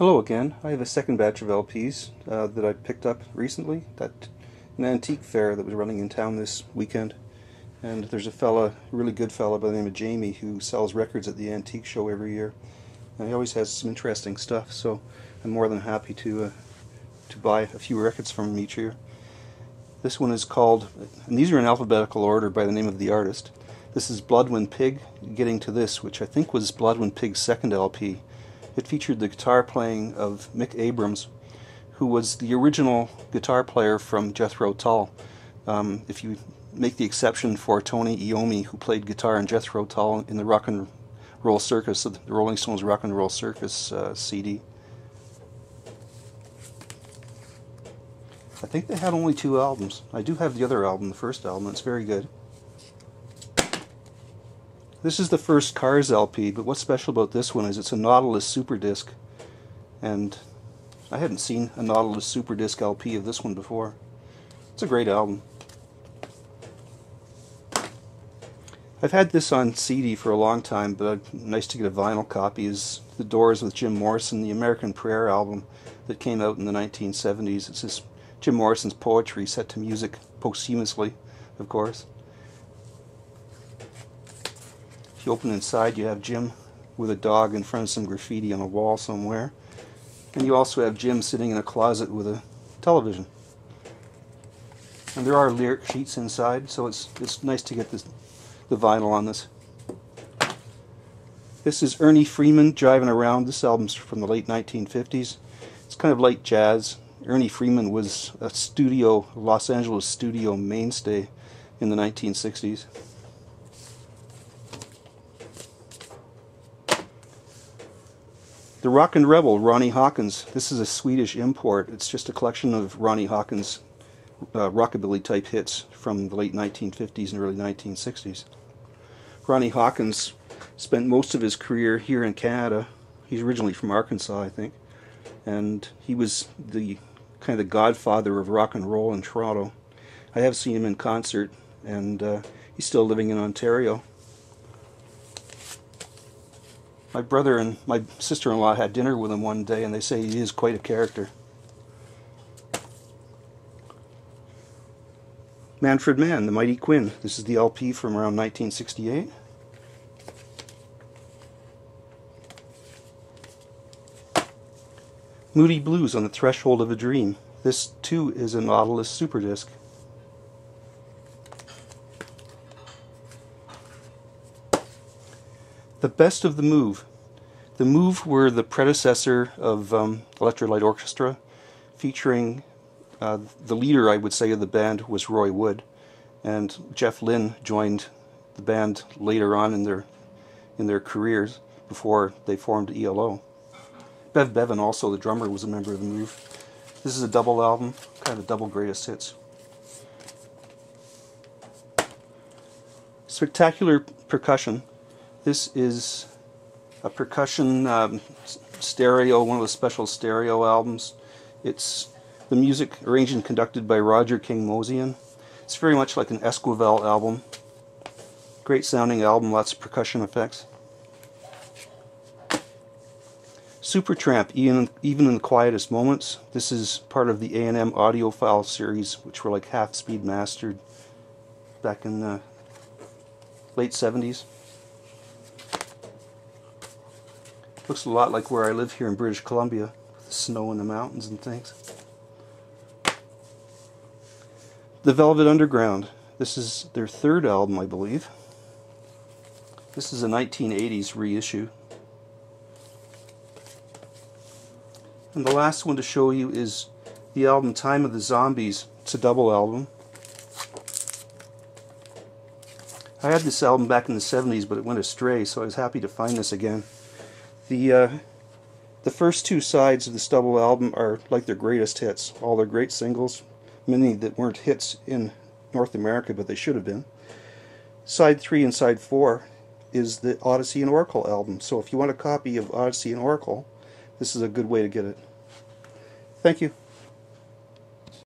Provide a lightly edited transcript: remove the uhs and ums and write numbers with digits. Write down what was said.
Hello again. I have a second batch of LPs that I picked up recently at an antique fair that was running in town this weekend. And there's a fella, a really good fella by the name of Jamie, who sells records at the antique show every year. And he always has some interesting stuff, so I'm more than happy to buy a few records from him each year. This one is called, and these are in alphabetical order by the name of the artist. This is Blodwyn Pig, getting to this, which I think was Blodwyn Pig's second LP. It featured the guitar playing of Mick Abrams, who was the original guitar player from Jethro Tull. If you make the exception for Tony Iommi, who played guitar in Jethro Tull in the Rock and Roll Circus, the Rolling Stones Rock and Roll Circus CD. I think they had only 2 albums. I do have the other album, the first album. It's very good. This is the first Cars LP, but what's special about this one is it's a Nautilus Super Disc, and I hadn't seen a Nautilus Super Disc LP of this one before. It's a great album. I've had this on CD for a long time, but nice to get a vinyl copy is The Doors with Jim Morrison, the American Prayer album that came out in the 1970s. It's just Jim Morrison's poetry set to music posthumously, of course. If you open inside, you have Jim with a dog in front of some graffiti on a wall somewhere. And you also have Jim sitting in a closet with a television. And there are lyric sheets inside, so it's nice to get the vinyl on this. This is Ernie Freeman, Driving Around. This album's from the late 1950s. It's kind of light jazz. Ernie Freeman was a Los Angeles studio mainstay in the 1960s. The Rock and Rebel, Ronnie Hawkins. This is a Swedish import. It's just a collection of Ronnie Hawkins' rockabilly type hits from the late 1950s and early 1960s. Ronnie Hawkins spent most of his career here in Canada. He's originally from Arkansas, I think. And he was the kind of the godfather of rock and roll in Toronto. I have seen him in concert, and he's still living in Ontario. My brother and my sister-in-law had dinner with him one day, and they say he is quite a character. Manfred Mann, The Mighty Quinn. This is the LP from around 1968. Moody Blues, On the Threshold of a Dream. This, too, is a Nautilus Super Disc. The Best of the Move. The Move were the predecessor of Electric Light Orchestra, featuring the leader, I would say, of the band was Roy Wood, and Jeff Lynne joined the band later on in their careers before they formed ELO. Bev Bevan, also the drummer, was a member of the Move. This is a double album, kind of a double greatest hits. Spectacular Percussion. This is a Percussion stereo, one of the special stereo albums. It's the music arranged and conducted by Roger King Mosian. It's very much like an Esquivel album. Great sounding album, lots of percussion effects. Supertramp, even in the quietest moments. This is part of the A&M audiophile series, which were like half-speed mastered back in the late 70s. Looks a lot like where I live here in British Columbia, with the snow in the mountains and things. The Velvet Underground. This is their third album, I believe. This is a 1980s reissue. And the last one to show you is the album Time of the Zombies. It's a double album. I had this album back in the 70s, but it went astray, so I was happy to find this again. The first 2 sides of this double album are like their greatest hits, all their great singles, many that weren't hits in North America, but they should have been. Side 3 and Side 4 is the Odyssey and Oracle album, so if you want a copy of Odyssey and Oracle, this is a good way to get it. Thank you.